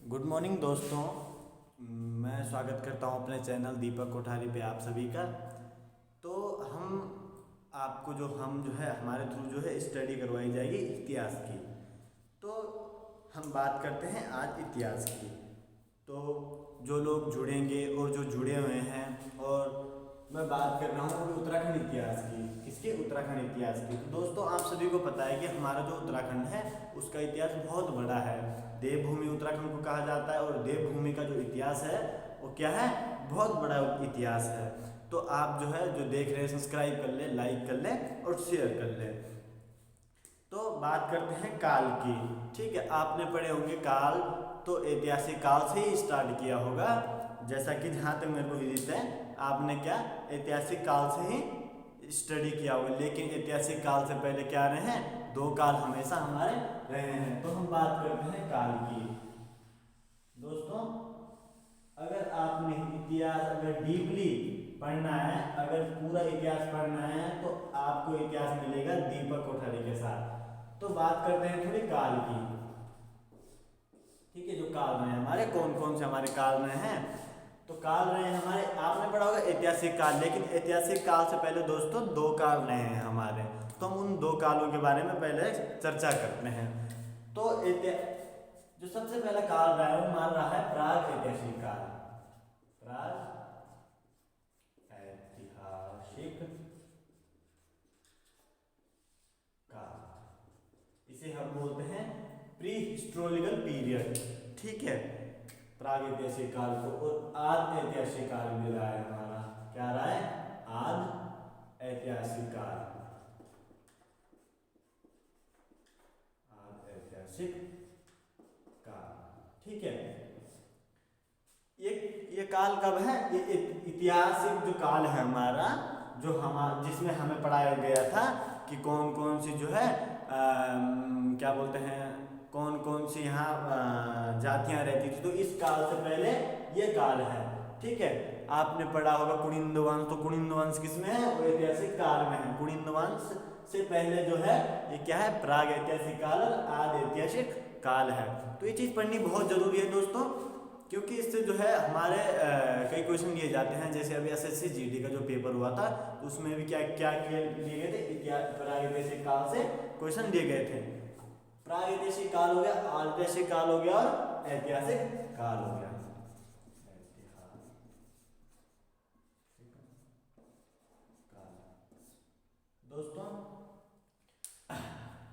Good morning दोस्तों। मैं स्वागत करता हूं अपने चैनल दीपक कोठारी पे आप सभी का। तो हम आपको जो है हमारे थ्रू जो है स्टडी करवाई जाएगी इतिहास की। तो हम बात करते हैं आज इतिहास की। तो जो लोग जुड़ेंगे और जो जुड़े हुए हैं, और मैं बात कर रहा हूँ उत्तराखंड इतिहास की। किसके? उत्तराखंड इतिहास की। तो दोस्तों आप सभी को पता है कि हमारा जो उत्तराखंड है उसका इतिहास बहुत बड़ा है। देवभूमि उत्तराखंड को कहा जाता है, और देवभूमि का जो इतिहास है वो क्या है? बहुत बड़ा इतिहास है। तो आप जो है जो देख रहे हैं सब्सक्राइब कर ले, लाइक कर ले और शेयर कर ले। तो बात करते हैं काल की। ठीक है, आपने पढ़े होंगे काल, तो ऐतिहासिक काल से ही स्टार्ट किया होगा। जैसा कि जहाँ तक मेरे को विदित है, आपने क्या ऐतिहासिक काल से ही स्टडी किया होगा। लेकिन ऐतिहासिक काल से पहले क्या रहे हैं? दो काल हमेशा हमारे रहे हैं। तो हम बात करते हैं काल की। दोस्तों अगर आपने इतिहास अगर डीपली पढ़ना है, अगर पूरा इतिहास पढ़ना है, तो आपको इतिहास मिलेगा दीपक कोठारी के साथ। तो बात करते हैं थोड़ी काल की। ठीक है, जो काल रहे हैं हमारे, कौन कौन से हमारे काल रहे हैं? तो काल रहे हैं हमारे, आपने पढ़ा होगा ऐतिहासिक काल। लेकिन ऐतिहासिक काल से पहले दोस्तों दो काल रहे हैं हमारे। तो हम उन दो कालों के बारे में पहले चर्चा करते हैं। तो जो सबसे पहला काल रहा है वो मान रहा है प्राग ऐतिहासिक काल। प्राग ऐतिहासिक काल, इसे हम बोलते हैं प्री हिस्टोरिकल पीरियड। ठीक है, प्राग ऐतिहासिक काल को। और आद ऐतिहासिक काल भी रहा है हमारा। क्या रहा है? आद ऐतिहासिक काल। आद ऐतिहासिक काल। ठीक है, ये काल कब है? ये ऐतिहासिक जो काल है हमारा, जो जिसमें हमें पढ़ाया गया था कि कौन कौन सी जो है क्या बोलते हैं, कौन कौन सी यहाँ जातियाँ रहती थी। तो इस काल से पहले ये काल है। ठीक है, आपने पढ़ा होगा कुनिंद वंश। तो कुनिंद वंश किसमें है? वो ऐतिहासिक काल में है। कुनिंद वंश से पहले जो है ये क्या है? प्राग ऐतिहासिक काल और आद ऐतिहासिक काल है। तो ये चीज़ पढ़नी बहुत जरूरी है दोस्तों, क्योंकि इससे जो है हमारे कई क्वेश्चन लिए जाते हैं। जैसे अभी एसएससी जीडी का जो पेपर हुआ था, तो उसमें भी क्या क्या लिए गए थे? इतिहास प्रागैतिहासिक काल से क्वेश्चन लिए गए थे। प्रागैतिहासिक काल हो गया, आद्यैतिहासिक काल हो गया और ऐतिहासिक काल हो गया। दोस्तों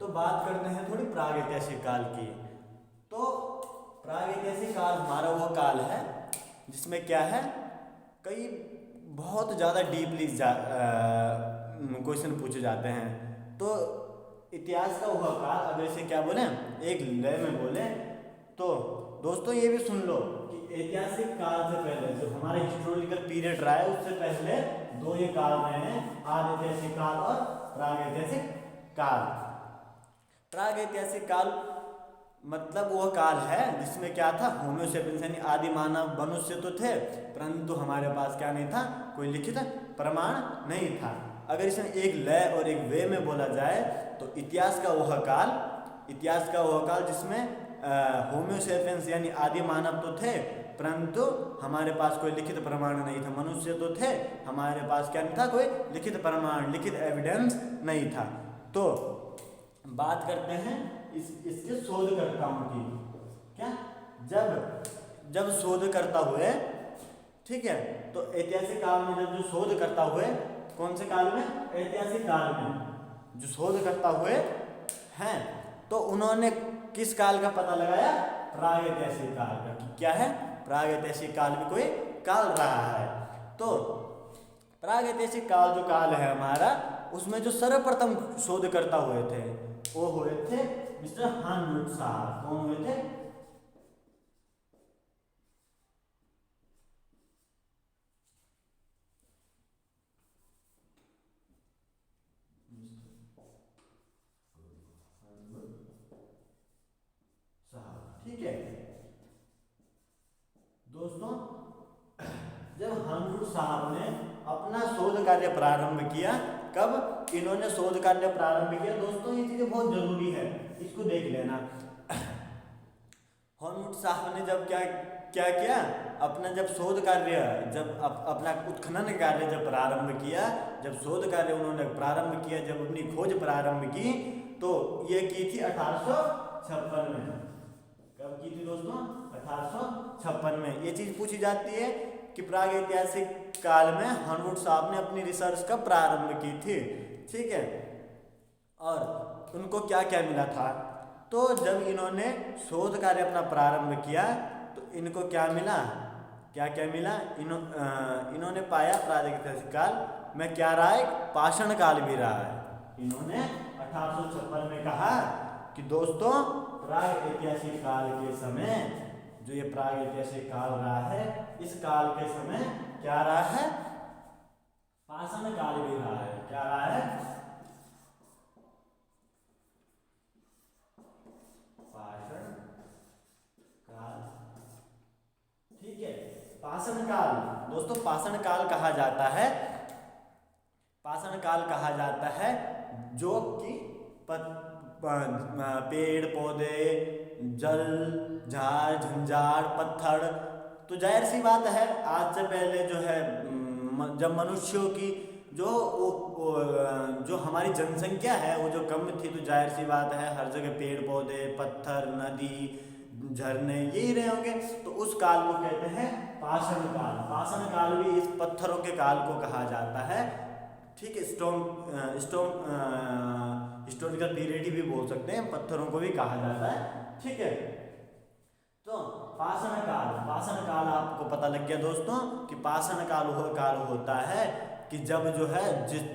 तो बात करते हैं थोड़ी प्रागैतिहासिक काल की। तो प्रागैतिहासिक काल हमारा वो काल है जिसमें क्या है, कई बहुत ज़्यादा डीपली क्वेश्चन पूछे जाते हैं। तो इतिहास का वह काल, अगर इसे क्या बोले, एक लय में बोले, तो दोस्तों ये भी सुन लो कि ऐतिहासिक काल से पहले जो हमारा हिस्टोरिकल पीरियड रहा है, उससे पहले दो ये काल रहे हैं, आद ऐतिहासिक काल और प्रागैतिहासिक काल। प्रागैतिहासिक काल मतलब वह काल है जिसमें क्या था? होमो सेपियंस यानी आदि मानव मनुष्य तो थे, परंतु हमारे पास क्या नहीं था? कोई लिखित प्रमाण नहीं था। अगर इसमें एक लय और एक वे में बोला जाए तो इतिहास का वह काल जिसमें होमो सेपियंस यानी आदि मानव तो थे, परंतु हमारे पास कोई लिखित प्रमाण नहीं था। मनुष्य तो थे, हमारे पास क्या नहीं था? कोई लिखित प्रमाण, लिखित एविडेंस नहीं था। तो बात करते हैं इसके शोधकर्ताओं की। क्या? जब शोधकर्ता हुए, ठीक है, तो ऐतिहासिक काल में जब जो शोधकर्ता हुए, कौन से काल में? ऐतिहासिक काल में जो शोधकर्ता हुए हैं, तो उन्होंने किस काल का पता लगाया? प्रागैतिहासिक काल का। क्या है? प्रागैतिहासिक काल भी कोई काल रहा है। तो प्रागैतिहासिक काल जो काल है हमारा, उसमें जो सर्वप्रथम शोधकर्ता हुए थे वो हुए थे मिस्टर हर्नवुड साहब। कौन हुए थे? साहब। ठीक है दोस्तों, जब हर्नवुड साहब ने अपना शोध कार्य प्रारंभ किया, कब इन्होंने शोध कार्य प्रारंभ किया? दोस्तों ये चीजें बहुत जरूरी है, इसको देख लेना। हर्नवुड साहब ने जब क्या क्या किया, अपना जब शोध कार्य, जब अपना उत्खनन कार्य जब प्रारंभ किया, जब शोध कार्य उन्होंने प्रारंभ किया, जब अपनी खोज प्रारंभ की, तो ये की थी 1856 में। कब की थी दोस्तों? 1856 में। ये चीज पूछी जाती है कि प्राग ऐतिहासिक काल में हर्नवुड साहब ने अपनी रिसर्च का प्रारंभ की थी, ठीक है। और उनको क्या क्या मिला था? तो जब इन्होंने शोध कार्य अपना प्रारंभ किया तो इनको क्या मिला, क्या क्या मिला? इन्होंने पाया प्रागैतिहासिक काल में क्या रहा है, पाषाण काल भी रहा है। इन्होंने 1856 में कहा कि दोस्तों प्रागैतिहासिक काल के समय, जो ये प्रागैतिहासिक काल रहा है, इस काल के समय क्या रहा है, पाषाण काल भी रहा है। क्या रहा है? पाषाण काल, ठीक है। पाषाण काल दोस्तों, पाषाण काल कहा जाता है, पाषाण काल कहा जाता है जो कि पेड़ पौधे, जल, झाड़ झंझाड़, पत्थर, तो जाहिर सी बात है आज से पहले जो है जब मनुष्यों की जो हमारी जनसंख्या है वो जो कम थी, तो जाहिर सी बात है हर जगह पेड़ पौधे, पत्थर, नदी, झरने यही रहे होंगे। तो उस काल को कहते हैं पाषाण काल। पाषाण काल भी इस पत्थरों के काल को कहा जाता है, ठीक है। हिस्टोरिकल पीरियड भी बोल सकते हैं, पत्थरों को भी कहा जाता है, ठीक है। तो पाषाण काल आपको पता लग गया दोस्तों कि पाषाण काल वह काल होता है कि जब जो है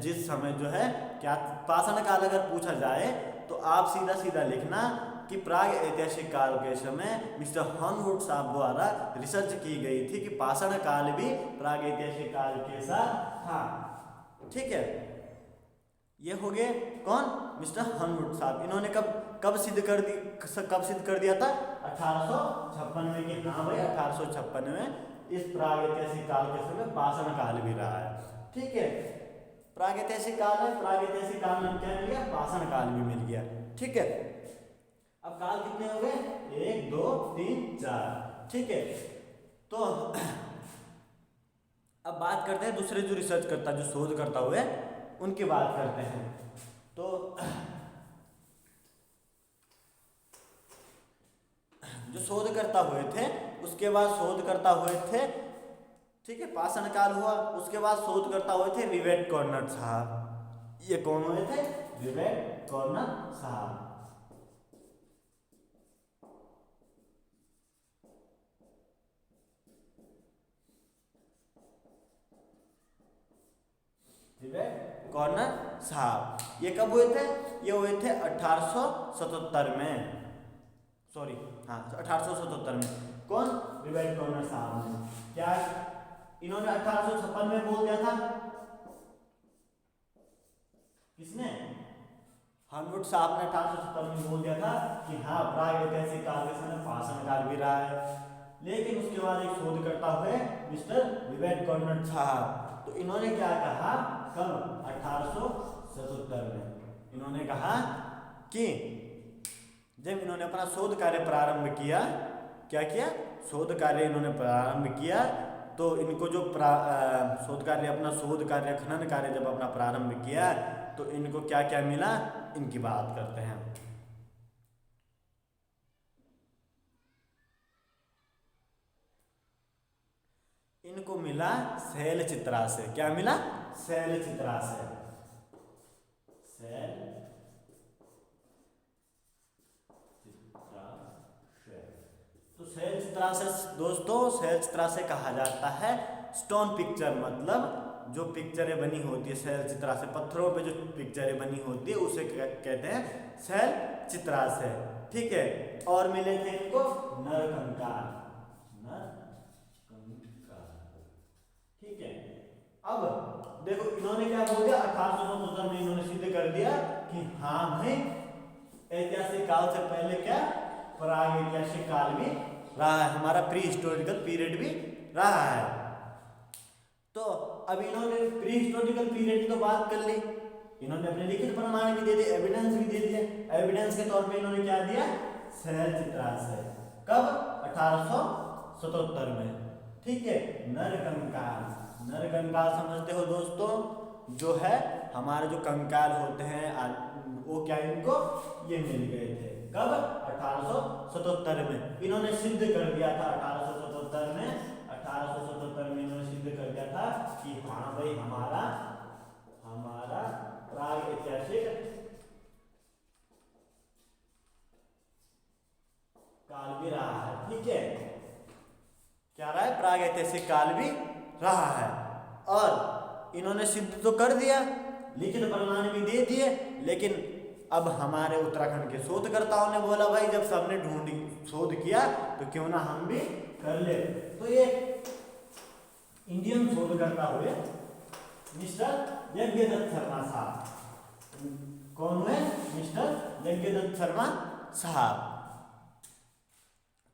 जिस समय जो है क्या, पाषाण काल अगर पूछा जाए तो आप सीधा सीधा लिखना कि प्राग ऐतिहासिक काल के समय मिस्टर हर्नवुड साहब द्वारा रिसर्च की गई थी कि पाषाण काल भी प्राग ऐतिहासिक काल के साथ था, ठीक है। ये हो गए कौन? मिस्टर हर्नवुड साहब। इन्होंने कब सिद्ध कर दिया था? 1856 में कि हाँ भाई 1856 में इस प्रागैतिहासिक काल के समय पाषाण काल भी रहा है, ठीक है। प्रागैतिहासिक काल है, प्रागैतिहासिक काल में क्या मिल गया? पाषाण काल भी मिल गया, ठीक है। अब काल कितने हो गए? 1 2 3 4, ठीक है। तो अब बात करते हैं दूसरे जो रिसर्च करता, जो शोध करता हुए, उनकी बात करते हैं। तो जो शोध करता हुए थे, उसके बाद शोध करता हुए थे, ठीक है, पाषाण काल हुआ, उसके बाद शोध करता हुए थे रिवेट कॉर्नर साहब। ये कौन हुए थे? रिवेट कॉर्नर साहब। रिवेट कॉर्नर साहब ये कब हुए थे? ये हुए थे 1877 में, सॉरी हाँ 1877 में। कौन? रिवेट कॉर्नर साहब ने। क्या इन्होंने 1856 में बोल दिया था? किसने? हर्नवुड साहब ने 1857 में बोल दिया था कि हाँ प्रागैतिहासिक काल के समय पाषाण काल भी रहा है। लेकिन उसके बाद एक शोध करता हुए मिस्टर रिवेट कॉर्नर साहब, तो इन्होंने क्या कहा? कब? 1877 में इन्होंने कहा कि जब इन्होंने अपना शोध कार्य प्रारंभ किया, क्या किया? शोध कार्य इन्होंने प्रारंभ किया, तो इनको जो शोध कार्य, अपना शोध कार्य, खनन कार्य जब अपना प्रारंभ किया, तो इनको क्या क्या मिला, इनकी बात करते हैं। इनको मिला शैल चित्राशय। क्या मिला? शैल चित्राशय। शैल चित्राशय। तो शैल चित्राशय दोस्तों, शैल चित्राशय कहा जाता है स्टोन पिक्चर, मतलब जो पिक्चरें बनी होती है शैल चित्राशय, पत्थरों पे जो पिक्चरें बनी होती है उसे कहते हैं शैल चित्राशय, ठीक है। और मिले थे इनको नरकंकाल, ठीक है। अब देखो इन्होंने क्या बोल दिया, 1877 में इन्होंने सिद्ध कर दिया कि हाँ भाई ऐतिहासिक काल से पहले क्या प्रागैतिहासिक काल भी रहा है, हमारा प्री हिस्टोरिकल पीरियड भी रहा है। तो अब इन्होंने प्री हिस्टोरिकल पीरियड की तो बात कर ली, इन्होंने अपने लिखित प्रमाण भी दे दिए, एविडेंस भी दे दिए। एविडेंस के तौर पे इन्होंने क्या दिया? शैल चित्राशय। कब? 1877 में। ठीक है, नरकंकाल। नरकंकाल समझते हो दोस्तों, जो है हमारे जो कंकाल होते हैं वो क्या इनको ये मिल गए थे कब? 1877 में। इन्होंने सिद्ध कर दिया था 1877 में। 1877 में इन्होंने सिद्ध कर दिया था कि हाँ भाई हमारा प्राग ऐतिहासिक काल भी रहा है। ठीक है, क्या रहा है? प्राग ऐतिहासिक काल भी रहा है। और इन्होंने सिद्ध तो कर दिया, लिखित प्रमाण भी दे दिए, लेकिन अब हमारे उत्तराखंड के शोधकर्ताओं ने बोला भाई जब सबने शोध किया तो क्यों ना हम भी कर ले। तो ये इंडियन शोधकर्ता हुए मिस्टर यज्ञदत्त शर्मा साहब। कौन हुए? मिस्टर यज्ञदत्त शर्मा साहब।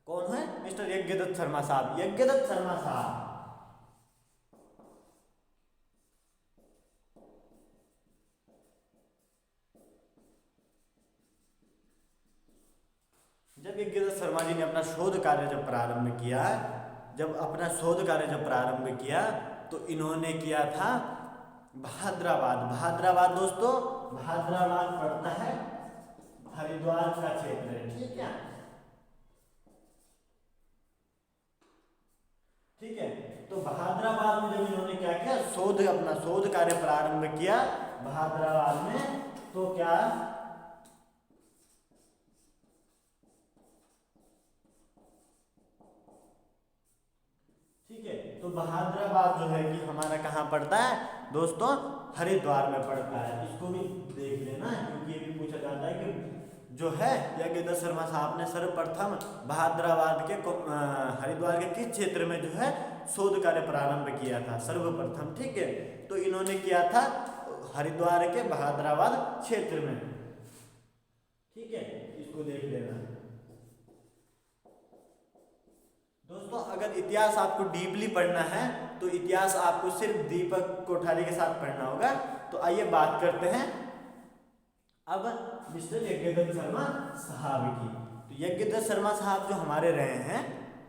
कौन है? मिस्टर यज्ञदत्त शर्मा साहब। यज्ञदत्त शर्मा साहब जब यज्ञदत्त शर्मा जी ने अपना शोध कार्य जब प्रारंभ किया तो इन्होंने किया था भाद्राबाद दोस्तों, भाद्राबाद पड़ता है हरिद्वार का क्षेत्र है। ठीक है, ठीक है। तो भाद्राबाद में जब इन्होंने क्या किया, अपना शोध कार्य प्रारंभ किया भाद्राबाद में, तो क्या ठीक है, तो भाद्राबाद जो है कि हमारा कहाँ पड़ता है दोस्तों? हरिद्वार में पड़ता है। इसको भी देख लेना क्योंकि ये भी पूछा जाता है कि जो है यज्ञदत्त शर्मा साहब ने सर्वप्रथम भाद्राबाद के हरिद्वार के किस क्षेत्र में जो है शोध कार्य प्रारंभ किया था सर्वप्रथम। ठीक है, तो इन्होंने किया था हरिद्वार के भाद्राबाद क्षेत्र में। ठीक है, इसको देख लेना दोस्तों। अगर इतिहास आपको डीपली पढ़ना है तो इतिहास आपको सिर्फ दीपक कोठारी के साथ पढ़ना होगा। तो आइए बात करते हैं अब मिस्टर यज्ञदत्त शर्मा साहब की। तो यज्ञदत्त शर्मा साहब जो हमारे रहे हैं,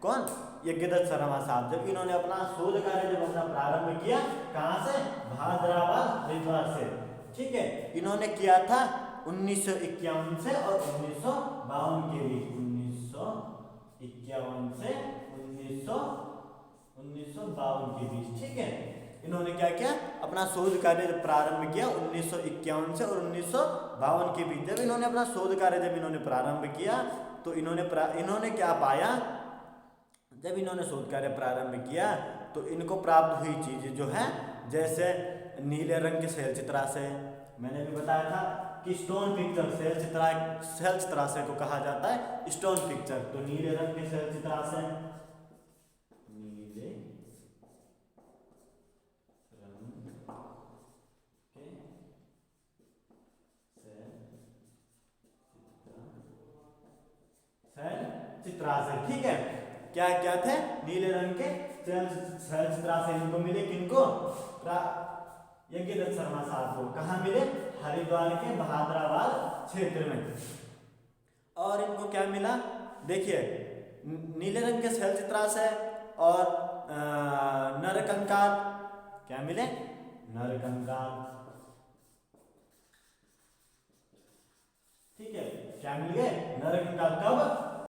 कौन? यज्ञदत्त शर्मा साहब। जब इन्होंने अपना शोध कार्य जब अपना प्रारंभ किया, कहाँ से? भाद्राबाद हरिद्वार से। ठीक है, इन्होंने किया था 1951 से और 1952 के बीच। 1951 से 1952 के बीच। ठीक है, इन्होंने क्या किया? अपना शोध कार्य जब प्रारंभ किया 1951 से और 1952 के बीच। जब इन्होंने अपना शोध कार्य प्रारंभ किया तो इन्होंने क्या पाया? जब इन्होंने शोध कार्य प्रारंभ किया तो इनको प्राप्त हुई चीजें जो है, जैसे नीले रंग के शैल चित्राशय, मैंने भी बताया था कि स्टोन पिक्चर, शैल चित्राशय को कहा जाता है स्टोन पिक्चर। तो नीले रंग के शैल चित्राशय, चित्राशय। ठीक है, क्या क्या थे? नीले रंग के शैल चित्राशय इनको मिले। किनको? यज्ञदत्त शर्मा साहब को। कहाँ मिले? हरिद्वार के भाद्राबाद क्षेत्र में। और इनको क्या मिला? देखिए, नीले रंग के शैल चित्राशय और नरकंकाल। क्या मिले? नरकंकाल। ठीक है, क्या मिल गए? नरकंकाल। कब?